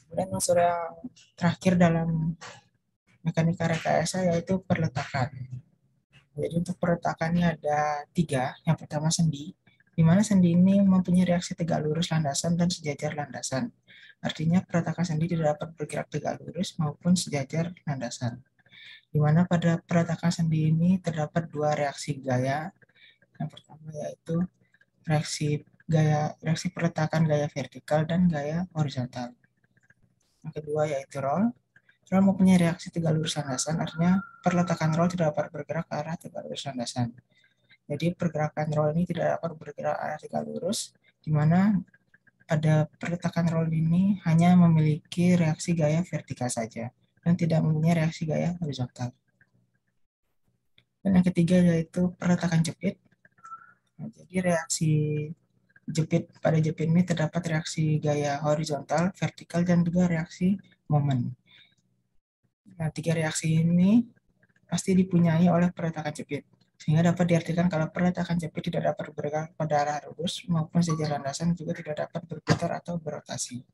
Kemudian unsur yang terakhir dalam mekanika rekayasa yaitu perletakan. Jadi untuk perletakannya ada tiga. Yang pertama sendi, di mana sendi ini mempunyai reaksi tegak lurus landasan dan sejajar landasan. Artinya perletakan sendi tidak dapat bergerak tegak lurus maupun sejajar landasan. Di mana pada perletakan sendi ini terdapat dua reaksi gaya. Yang pertama yaitu reaksi perletakan gaya vertikal dan gaya horizontal. Yang kedua yaitu roll. Roll mempunyai reaksi tegak lurus landasan, artinya perletakan roll tidak dapat bergerak ke arah tegak lurus landasan. Jadi pergerakan roll ini tidak dapat bergerak arah tegak lurus, di mana pada perletakan roll ini hanya memiliki reaksi gaya vertikal saja dan tidak mempunyai reaksi gaya horizontal. Dan yang ketiga yaitu perletakan jepit. Nah, jadi reaksi pada jepit ini terdapat reaksi gaya horizontal, vertikal, dan juga reaksi momen. Nah, tiga reaksi ini pasti dipunyai oleh perletakan jepit. Sehingga dapat diartikan kalau perletakan jepit tidak dapat bergerak pada arah lurus maupun sejajar landasan juga tidak dapat berputar atau berotasi.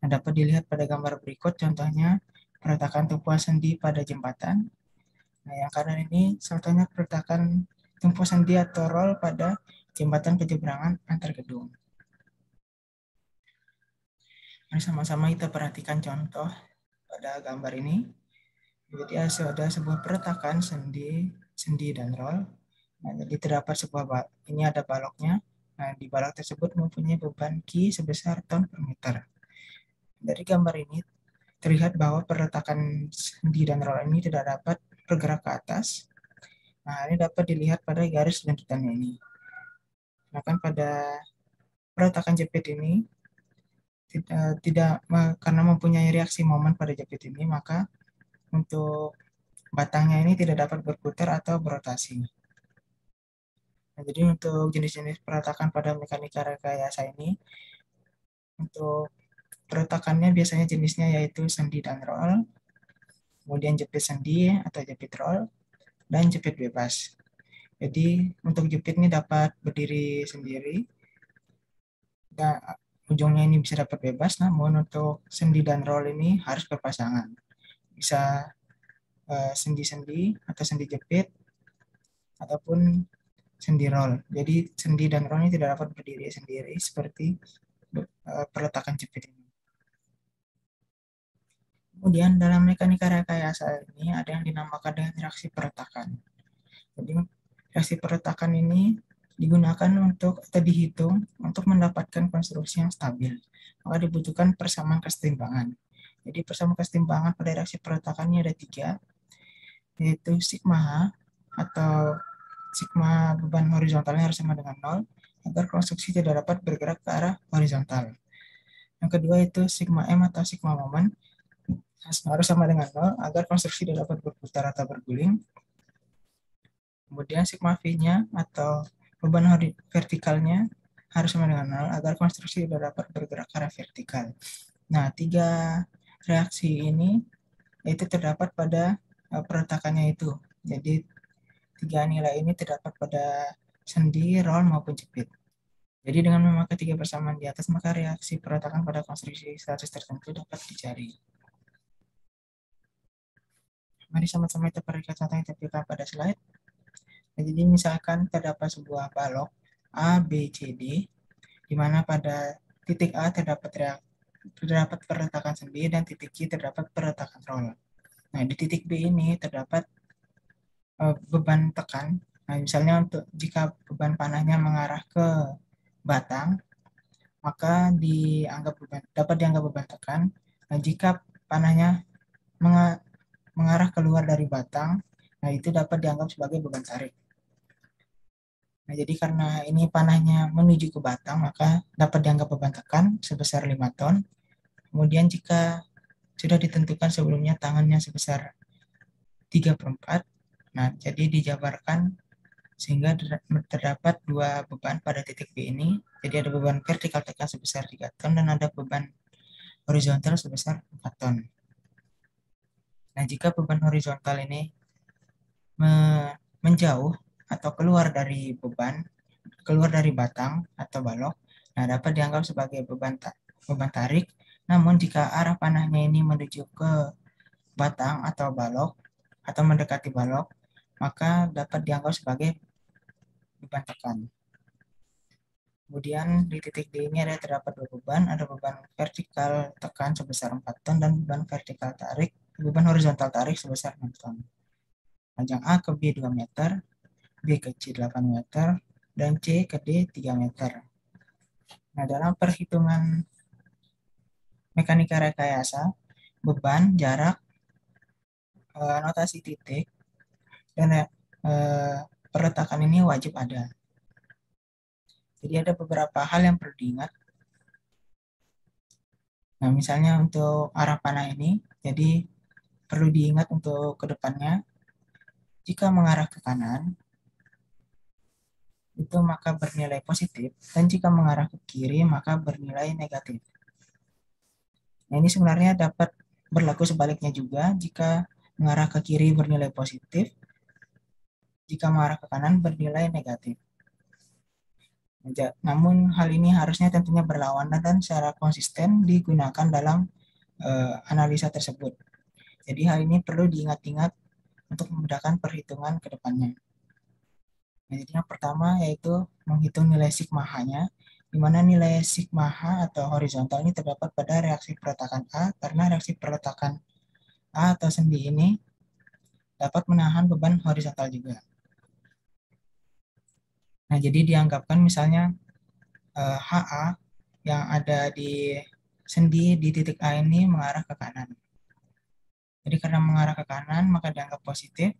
Nah, dapat dilihat pada gambar berikut contohnya perletakan tumpuan sendi pada jembatan. Nah, yang kanan ini contohnya perletakan tumpuan sendi atau roll pada jembatan penyeberangan antar gedung. Mari sama-sama kita perhatikan contoh pada gambar ini. Jadi ada sebuah perletakan sendi dan roll. Nah, jadi terdapat ini ada baloknya. Nah, di balok tersebut mempunyai beban Q sebesar ton per meter. Dari gambar ini terlihat bahwa perletakan sendi dan roll ini tidak dapat bergerak ke atas. Nah, ini dapat dilihat pada garis lanjutannya ini. Sedangkan pada perletakan jepit ini tidak karena mempunyai reaksi momen pada jepit ini, maka untuk batangnya ini tidak dapat berputar atau berotasi. Nah, jadi untuk jenis-jenis perletakan pada mekanika rekayasa ini, untuk perletakannya biasanya jenisnya yaitu sendi dan roll, kemudian jepit sendi atau jepit roll, dan jepit bebas. Jadi untuk jepit ini dapat berdiri sendiri, dan ujungnya ini bisa dapat bebas, namun untuk sendi dan roll ini harus berpasangan. Bisa sendi-sendi atau sendi jepit, ataupun sendi roll. Jadi sendi dan roll ini tidak dapat berdiri sendiri seperti perletakan jepit ini. Kemudian dalam mekanika rekayasa ini ada yang dinamakan dengan reaksi perletakan. Jadi reaksi perletakan ini digunakan untuk atau dihitung untuk mendapatkan konstruksi yang stabil. Maka dibutuhkan persamaan kesetimbangan. Jadi persamaan kesetimbangan pada reaksi perletakan ini ada tiga, yaitu sigma H atau sigma beban horizontalnya harus sama dengan 0 agar konstruksi tidak dapat bergerak ke arah horizontal. Yang kedua itu sigma M atau sigma momen harus sama dengan 0 agar konstruksi tidak dapat berputar atau berguling. Kemudian sigma V-nya atau beban vertikalnya harus sama dengan 0 agar konstruksi tidak dapat bergerak ke arah vertikal. Nah, tiga reaksi ini itu terdapat pada perletakannya itu. Jadi tiga nilai ini terdapat pada sendi, roll, maupun jepit. Jadi dengan memakai tiga persamaan di atas, maka reaksi perletakan pada konstruksi status tertentu dapat dicari. Mari sama-sama kita perhatikan contoh yang ditampilkan pada slide. Nah, jadi misalkan terdapat sebuah balok A, B, C, D, di mana pada titik A terdapat perletakan sendi dan titik C terdapat perletakan roll. Nah, di titik B ini terdapat beban tekan. Nah, misalnya untuk jika beban panahnya mengarah ke batang, maka dapat dianggap beban tekan. Nah, jika panahnya mengarah keluar dari batang, nah itu dapat dianggap sebagai beban tarik. Nah, jadi karena ini panahnya menuju ke batang, maka dapat dianggap beban tekan sebesar 5 ton. Kemudian jika sudah ditentukan sebelumnya tangannya sebesar 3/4, nah jadi dijabarkan sehingga terdapat dua beban pada titik B ini. Jadi ada beban vertikal tekan sebesar 3 ton dan ada beban horizontal sebesar 4 ton. Nah, jika beban horizontal ini menjauh atau keluar dari batang atau balok, nah dapat dianggap sebagai beban beban tarik. Namun jika arah panahnya ini menuju ke batang atau balok atau mendekati balok, maka dapat dianggap sebagai beban tekan. Kemudian di titik D ini ada terdapat dua beban, ada beban vertikal tekan sebesar 4 ton dan beban horizontal tarik sebesar 6 ton. Panjang A ke B 2 meter, B ke C 8 meter, dan C ke D 3 meter. Nah, dalam perhitungan mekanika rekayasa, beban, jarak, notasi titik, dan peletakan ini wajib ada. Jadi ada beberapa hal yang perlu diingat. Nah, misalnya untuk arah panah ini, jadi perlu diingat untuk kedepannya, jika mengarah ke kanan, itu maka bernilai positif, dan jika mengarah ke kiri, maka bernilai negatif. Nah, ini sebenarnya dapat berlaku sebaliknya juga, jika mengarah ke kiri bernilai positif, jika mengarah ke kanan bernilai negatif. Namun hal ini harusnya tentunya berlawanan dan secara konsisten digunakan dalam analisa tersebut. Jadi hal ini perlu diingat-ingat untuk memudahkan perhitungan ke depannya. Nah, jadi yang pertama yaitu menghitung nilai sigma H-nya, di mana nilai sigma H atau horizontal ini terdapat pada reaksi peletakan A, karena reaksi peletakan A atau sendi ini dapat menahan beban horizontal juga. Nah, jadi dianggapkan misalnya HA yang ada di sendi di titik A ini mengarah ke kanan. Jadi karena mengarah ke kanan maka dianggap positif.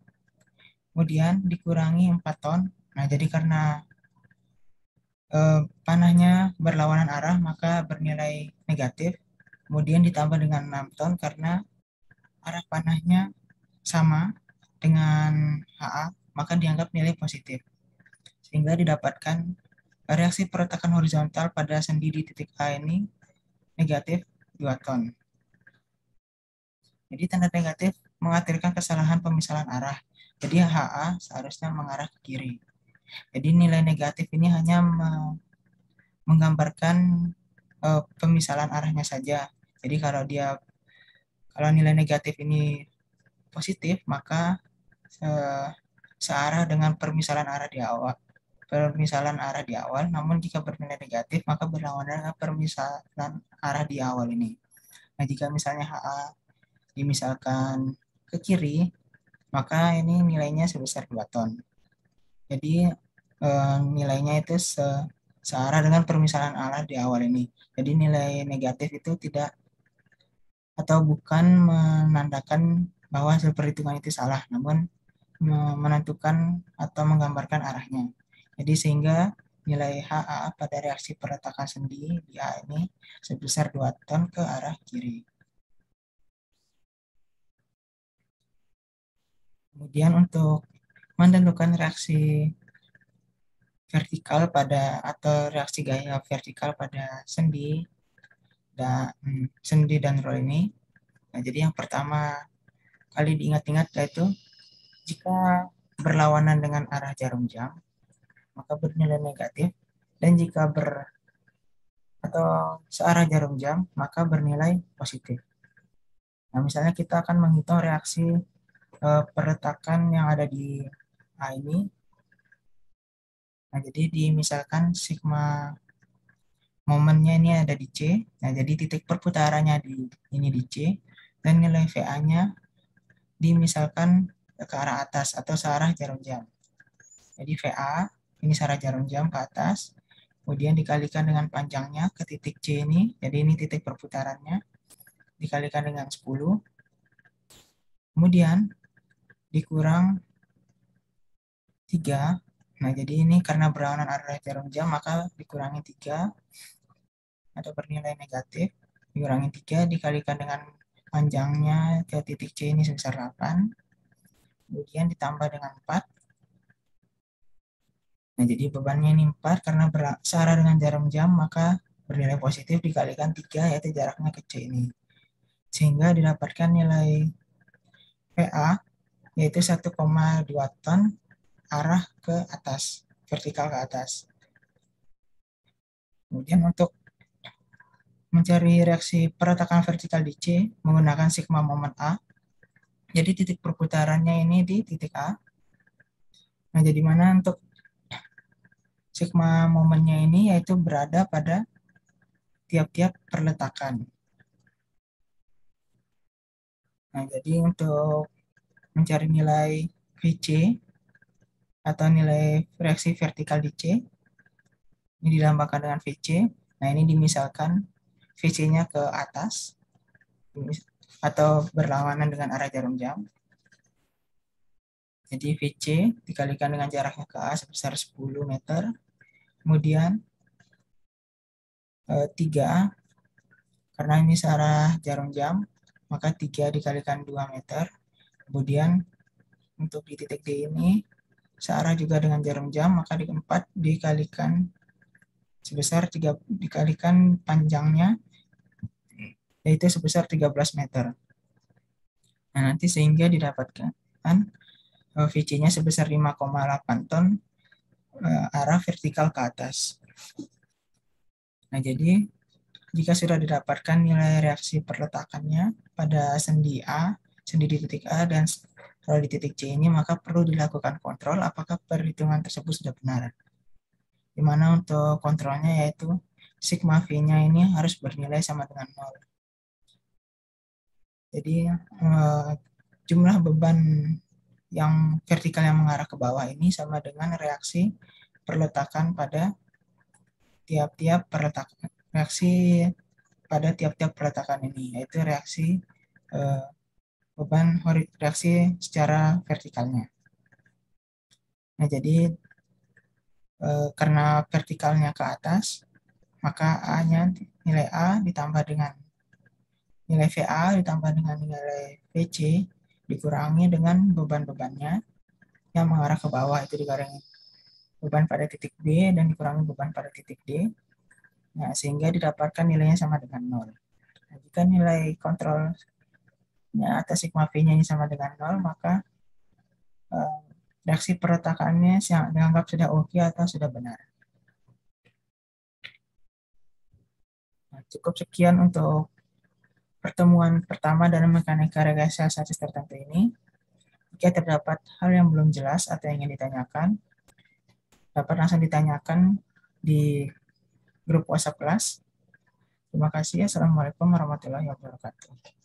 Kemudian dikurangi 4 ton. Nah, jadi karena panahnya berlawanan arah maka bernilai negatif. Kemudian ditambah dengan 6 ton karena arah panahnya sama dengan HA, maka dianggap nilai positif. Sehingga didapatkan reaksi peretakan horizontal pada sendi di titik A ini negatif 2 ton. Jadi tanda negatif mengartikan kesalahan pemisahan arah. Jadi HA seharusnya mengarah ke kiri. Jadi nilai negatif ini hanya menggambarkan pemisahan arahnya saja. Jadi kalau nilai negatif ini positif, maka searah dengan permisalan arah di awal. Namun jika bernilai negatif, maka berlawanan dengan permisalan arah di awal ini. Nah, jika misalnya HA dimisalkan ke kiri, maka ini nilainya sebesar 2 ton. Jadi nilainya itu searah dengan permisalan arah di awal ini. Jadi nilai negatif itu tidak atau bukan menandakan bahwa hasil perhitungan itu salah, namun menentukan atau menggambarkan arahnya. Jadi sehingga nilai HA pada reaksi peletakan sendi di A ini sebesar 2 ton ke arah kiri. Kemudian untuk menentukan reaksi vertikal atau reaksi gaya vertikal pada sendi dan roll ini. Nah, jadi yang pertama kali diingat-ingat yaitu jika berlawanan dengan arah jarum jam, maka bernilai negatif, dan jika atau searah jarum jam, maka bernilai positif. Nah, misalnya kita akan menghitung reaksi perletakan yang ada di A ini. Nah, jadi misalkan sigma momennya ini ada di C. Nah, jadi titik perputarannya ini di C, dan nilai VA-nya dimisalkan ke arah atas atau searah jarum jam. Jadi VA ini searah jarum jam ke atas, kemudian dikalikan dengan panjangnya ke titik C ini, jadi ini titik perputarannya, dikalikan dengan 10, kemudian dikurang 3. Nah, jadi ini karena berlawanan arah jarum jam, maka dikurangi 3, ada bernilai negatif, dikurangi 3, dikalikan dengan panjangnya ke titik C ini sebesar 8, kemudian ditambah dengan 4. Nah, jadi bebannya ini 4, karena searah dengan jarum jam, maka bernilai positif dikalikan 3, yaitu jaraknya ke C ini. Sehingga didapatkan nilai PA, yaitu 1,2 ton arah ke atas, vertikal ke atas. Kemudian untuk mencari reaksi perletakan vertikal di C menggunakan sigma momen A. Jadi titik perputarannya ini di titik A. Nah, jadi mana untuk sigma momennya ini yaitu berada pada tiap-tiap perletakan. Nah, jadi untuk mencari nilai VC atau nilai reaksi vertikal di C, ini dilambangkan dengan VC. Nah, ini dimisalkan VC-nya ke atas atau berlawanan dengan arah jarum jam. Jadi VC dikalikan dengan jaraknya ke A sebesar 10 meter. Kemudian 3, karena ini searah jarum jam, maka 3 dikalikan 2 meter. Kemudian untuk di titik D ini searah juga dengan jarum jam, maka 4 dikalikan sebesar 3 dikalikan panjangnya, yaitu sebesar 13 meter. Nah, nanti sehingga didapatkan VC-nya sebesar 5,8 ton arah vertikal ke atas. Nah, jadi jika sudah didapatkan nilai reaksi perletakannya pada sendi A, sendi di titik A, dan kalau di titik C ini, maka perlu dilakukan kontrol apakah perhitungan tersebut sudah benar. Di mana untuk kontrolnya yaitu sigma V-nya ini harus bernilai sama dengan 0. Jadi jumlah beban yang vertikal yang mengarah ke bawah ini sama dengan reaksi perletakan pada tiap-tiap perletakan, reaksi pada tiap-tiap peletakan ini, yaitu reaksi beban reaksi secara vertikalnya. Nah, jadi karena vertikalnya ke atas, maka A-nya nilai A ditambah dengan nilai VA ditambah dengan nilai VC dikurangi dengan beban-bebannya yang mengarah ke bawah, itu dikurangi beban pada titik B dan dikurangi beban pada titik D. Nah, sehingga didapatkan nilainya sama dengan 0. Nah, jika nilai kontrolnya atas sigma V-nya ini sama dengan 0, maka reaksi perletakannya dianggap sudah oke atau sudah benar. Nah, cukup sekian untuk pertemuan pertama dalam mekanika rekayasa statis tertentu ini. Jika terdapat hal yang belum jelas atau yang ingin ditanyakan, dapat langsung ditanyakan di grup WhatsApp kelas. Terima kasih. Assalamualaikum warahmatullahi wabarakatuh.